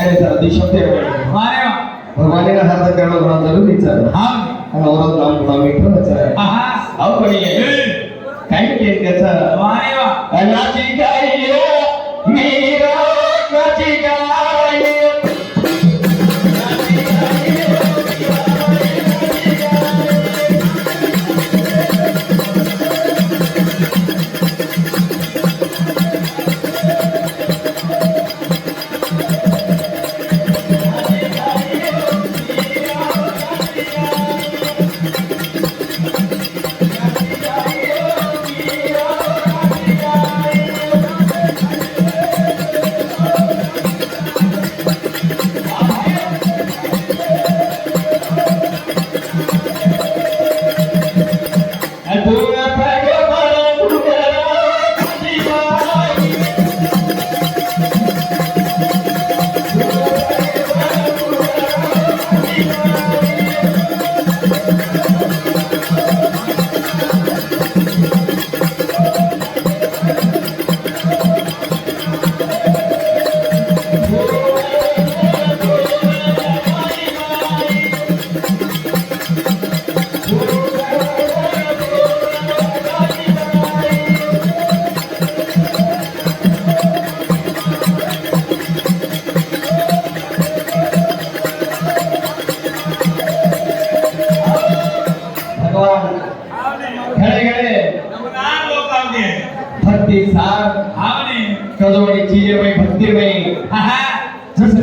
त्याने सारा देश शब्द आहे वारे वा भगवान का हात करणं गुणा जरूरीच आहे हा आणि औरत नाम गुणा मिठवच आहे आहा अहो पण काय केलं त्याचं वारे वा नाची गाई मीरा नाची गाई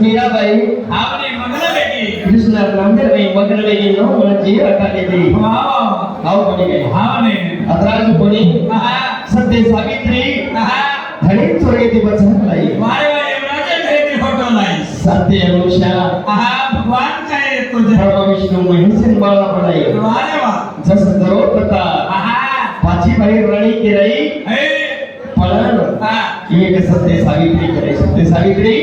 मीराबाई आपने मंगलवेगी कृष्ण मंगलवेगी मंगलवेगी नो जी अकाली दी हाव कोणी गए हावने अतराजू कोणी सत्य सावित्री धडी चोरगेती बचन लाई वारे वारे राजा भेटी फोटो लाई सत्य अनुषा भगवान काय तुझे भगवान विष्णू महिषन बाळा पडाई वारे वा जस दरो पता पाची भाई राणी की रही पण एक सत्य सावित्री करे सत्य सावित्री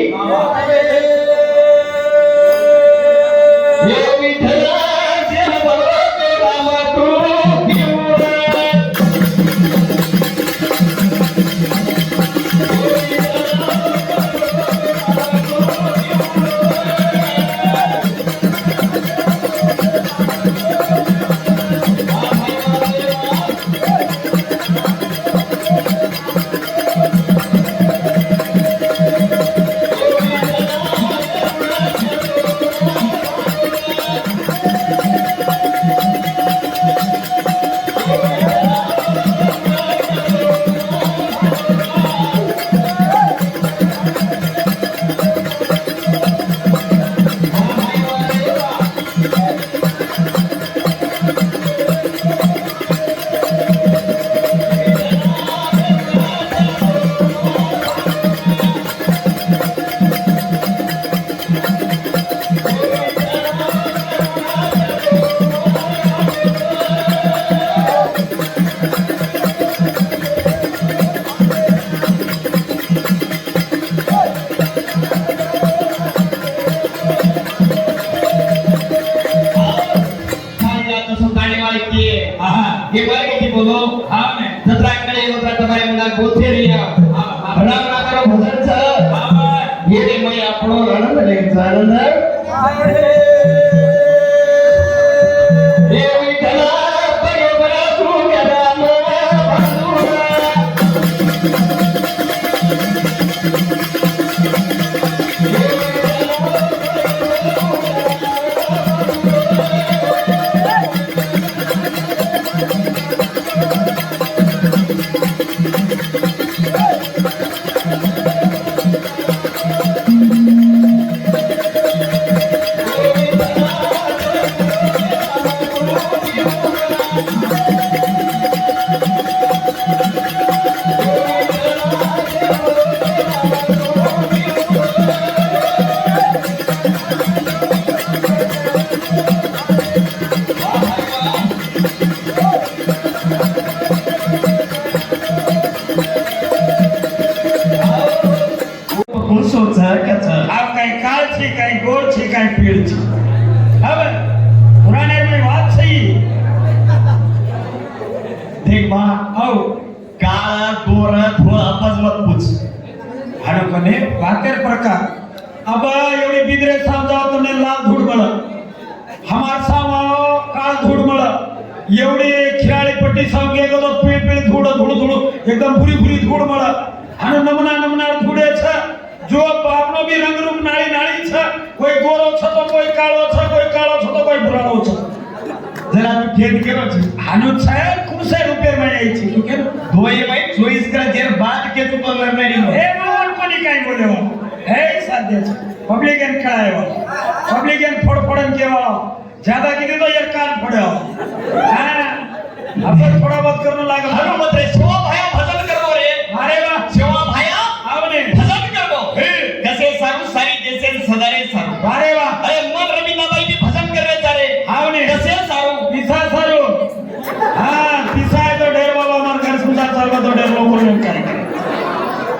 ये बार की बोलो आपने जत्रा करे जत्रा तुम्हारे मुना गोथे रिया राम ना करो भजन च ये मैं आपनो आनंद ले आनंद ये विठला परबरा तू राम अब एवढी बिदरे साम जाव તમને લાલ ધૂળ મળે हमार साम કાળ ધૂળ મળે एवढी खिराळी पट्टी साम गे તો પીળ પીળ ધૂળ ધૂળ ધૂળ એકદમ પૂરી પૂરી ધૂળ મળે અને નમના નમના ધૂળે છે જો બાપનો બી રંગ રૂપ નાળી નાળી છે કોઈ ગોરો છે તો કોઈ કાળો છે કોઈ કાળો છે તો કોઈ ભૂરાળો છે જરા તું ખેદ કેરો છે આનો સાહેબ ખુશે રૂપિયા માં આવી છે તું કેમ ધોઈ ભાઈ 24 કરા જેર બાદ કે તું તો લરમેરી એ મોન કોની કાઈ બોલેવા હે સાધ્ય છે પબ્લિક એન કળાયો પબ્લિક એન ફોડફોડન કેવા ज्यादा कीधे तो यार कान फोड़ो हां अपन थोड़ा बहुत करने लागल हनु मत रे शिवा भाया भजन करबो रे अरे वाह शिवा भाया आवने भजन करबो कसे सारू सारी जैसे सदारे सारू अरे वाह अरे मन रवीनाबाई भी भजन करवे चारे आवने कसे सारू पिसा सारू हां पिसा है तो ढेर बाबा हमार घर संसार चालवा तो ढेर लोग ने करे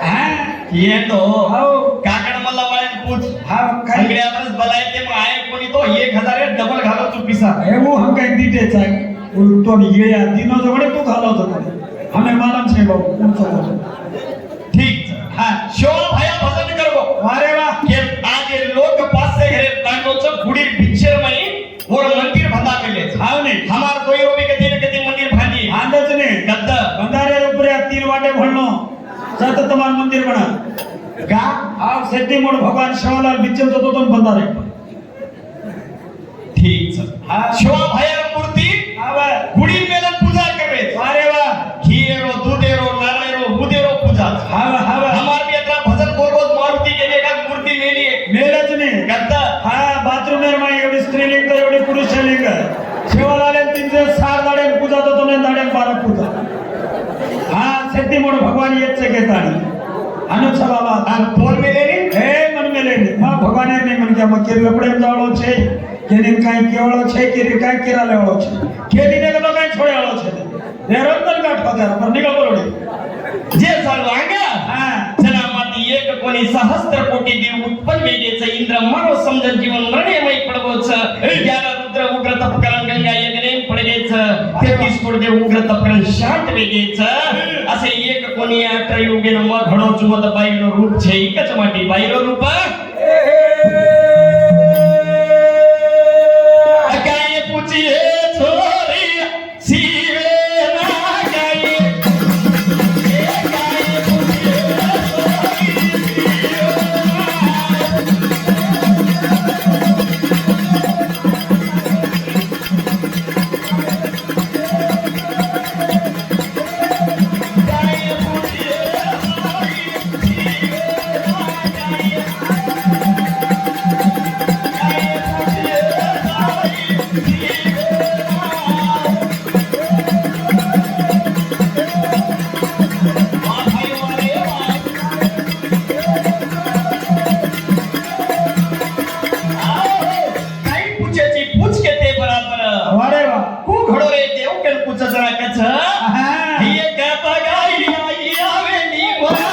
हां ये तो आओ काकड़ मल्ला वाले पूछ हां काय अंगड्या बरस बलाय ते में आए कोनी तो 1000 डबल घालो तू पिसा એવું હમ કઈ દીટે છે તો યે દિનો જોડે તું ખાલો તો હમે માલમ છે બહુ ઊંચો ठीक हां शिवा भाया भजन करबो अरे वाह के आज लोग पास से घरे तांडो छ गुडी पिक्चर में और मंदिर बंदा मिले आवने हमार कोई रोबी कदी न कदी मंदिर भांडी आंदच ने गद्द બંધારે ઉપર तीर वाटे भणनो सत તમાર મંદિર બના गा આ સેતી મોડ ભગવાન શિવલાલ બિચમ જતો તો બંધારે ठीक छ हां शिवा भाया मूर्ति आवे गुडी मेलन पूजा करे अरे वाह खीरो दूधेरो नारेरो बुधेरो पूजा हावे हावे हमार भी इतना भजन बोलो मारुति के लिए का मूर्ति मेली મેલજ ને गद्द હા બાથરૂમ માં એવડી સ્ત્રીલિંગ તો એવડી પુરુષલિંગ શિવલાલે 307 દાડે પૂજા તો તને દાડે 12 પૂજા હા સેતી મોડ ભગવાન એ જ છે કે તાણી આનો સવાલ આ तोल मेले ने હે મન મેલે માં ભગવાને ને મન કે માં કે લપડે જાળો છે કેને કાઈ કેવાળો છે કે કાઈ કેરા લેવાળો છે ખેડીને તો કાઈ છોડ્યાળો છે નિરંતર કાઠ પગાર પર નીકળ પરોડી जे सर्वांगा હા जनामाती एक कोणी सहस्त्र कोटी देव उत्पन्न वेदेच इंद्र मानव समजन जीवन मरणमय पडवोच ज्ञान रुद्र उग्र तपकरण गंगा यज्ञने पडलेच 33 कोटी देव उग्र तपकरण शांत वेदेच असे एक कोणी अठ युगेन मग घडो चुवत बाईनो रूप छे एकच माटी बाईनो रूप काय पूछिए छोरी सीवे ना गाई અરે વાહ को घडो रे देव केल पूछ जरा कछ હા ये कहता गाई आई आवे नी गोरा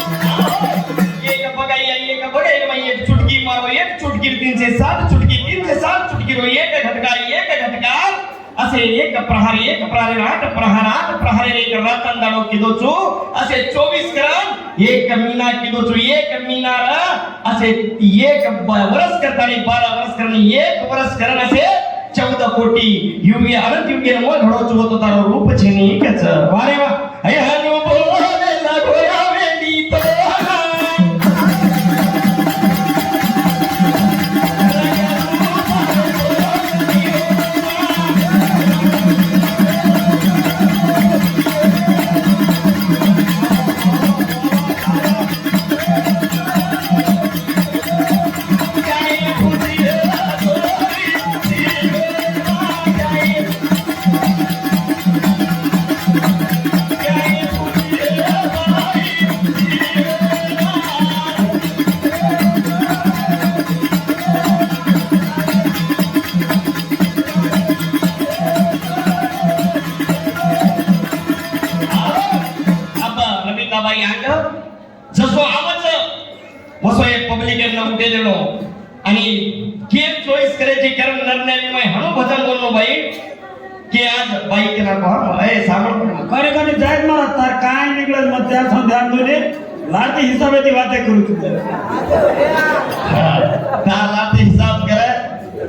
ये कहता गाई राजू बाजी एक चुटकी मारो एक चुटकी 3 से 7 चुटकी 3 से 7 चुटकी रो एक घटका असे एक प्रहार 8 प्रहार एक रतन दाडो किदो छु असे 24 ग्राम एक मीना किदो छु एक मीनार असे एक वर्ष करतानी 12 वर्ष करनी एक वर्ष करन असे 14 कोटी युगे अनंत युगे मो घडो छु तो तारो रूप छे नी एकच वारे वा हे हनु बोले लागो आवे नी तो जसो आवच वसो एक पब्लिक एमना उठेलेलो आणि केम चॉईस करायची कारण निर्णय में हणो भजन बोललो भाई કે આજ બાઈ કે ના કહો એ સાંભળ કરે કરે જાય મારા તાર કાઈ નીકળે મત ત્યાં સુધી ધ્યાન દો ને લાડતી હિસાબેથી વાતે કરું છું તા લાતે હિસાબ કરે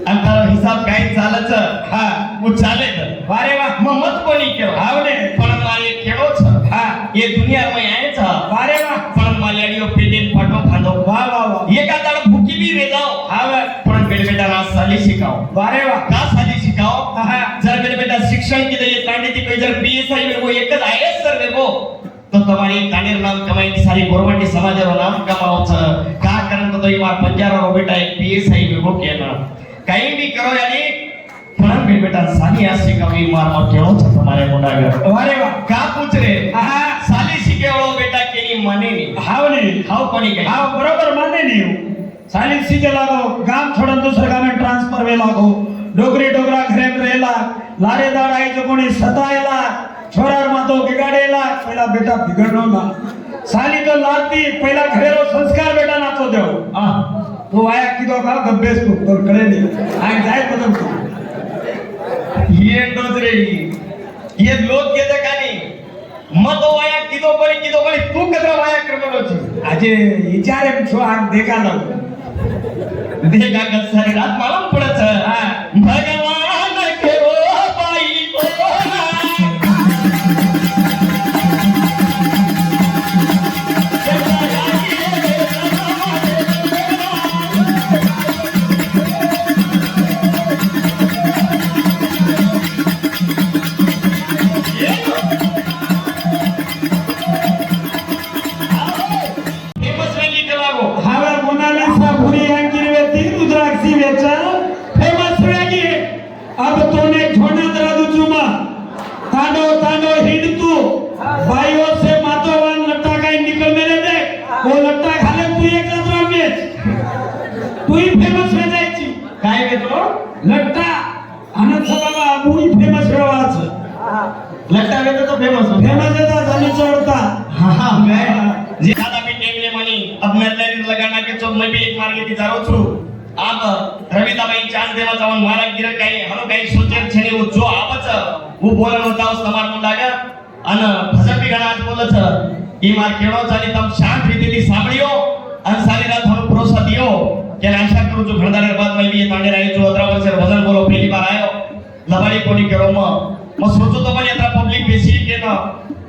અને તારો હિસાબ કાઈ ચાલે છે હા હું ચાલે છે વારે વાહ મત કોની કેવો આવડે પણ મારે કેવો છે હા એ દુનિયામાં આય છે વારે વાહ પણ માલેડીઓ પેટીન ફાટો ફાટો વાહ વાહ વાહ એકા દાડ ભૂકી બી રે જાઓ આવે પણ બેટા ના સાલી શીખાઓ વારે વાહ કા સાલી શીખાઓ હા જરા બેટા शिक्षण की दे कांडे की कोई जर पीएसआई में वो एक आईएएस सर वो तो तुम्हारी कांडेर नाम कमाई की सारी गवर्नमेंट समाज रो नाम कमाओ छ का कारण तो ये मार पंजारा रो बेटा एक पीएसआई में वो के ना कहीं भी करो यानी पण बेटा साली आसी कमी मार मार केळो छ तुम्हारे मुंडागर अरे वाह का पूछ रे हां साली शिकेवळो बेटा केनी माने नी हाव नी हाव कोणी काय हाव बरोबर माने नी साली शिके लागो गाम छोडन दुसरे गामे ट्रान्सफर वे लागो डोगरी डोगरा घरे रहेला लारे दाडाई जो कोणी सतायला छोरार मातो बिगाडेला पहिला बेटा बिगडनो ना साली तो लाती पहिला घरेरो संस्कार बेटा नाचो देव हां तो आया किदो का गब्बेस को और कळे नी आय जाय पदम ये दोजरे ये लोग केते कानी मतो आया किदो पडी तू कदरा वाया करनो छी आजे विचारे छो आ देखा लो देखा का सारी रात मालूम पड़े छ हां भगवान के ओ बाई को अब तूने छोड़ना जरा दुचुमा तांडो तांडो हिंदू भाइयों से मातोवान लट्टा का निकल मेरे दे वो लट्टा खाले तू एक जरा बेच तू ही फेमस हो जायची काय बेचो लट्टा अनंत बाबा मुई फेमस व्हावाच लट्टा बेचो तो फेमस होता जानी चोरता हां मैं जे दादा भी टेंगले मनी अब मैं तेरी लगाना के तो मैं भी एक मार लेती जारो छु आप रविताबाई चांद देवा जाऊन मारा गिर काही हनो काही सोचेर छेने वो जो आवच वो बोलन होता उस तमार मुंडागा अन भजन भी घणा आज बोलत ई मार केळो चाली तम शांत रीतीથી સાંભળ્યો અને સારી રાત હનો ભરોસા દિયો કે આશા કરું છું ઘણદારે બાદ મે બી તાંડે રાય જો 18 વર્ષે ભજન બોલો પહેલી બાર આયો લવાડી કોની કેળો म सोचो तो पण यात्रा पब्लिक बेसी के ना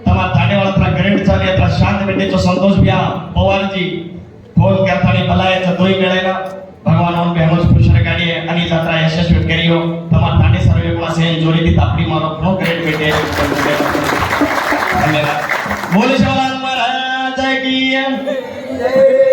तमा तांडे वाला त्रा घरे चाले यात्रा शांत बेटे जो संतोष बिया पवार जी फोन करतानी भलायचा तोही वेळेला भगवान उन पे हमस खुश रखाडी आणि यात्रा यशस्वी करियो तमा तांडे सर्वे कोणा से जोरीती तापडी मारो नो ग्रेट बेटे धन्यवाद बोले शिवलाल महाराज की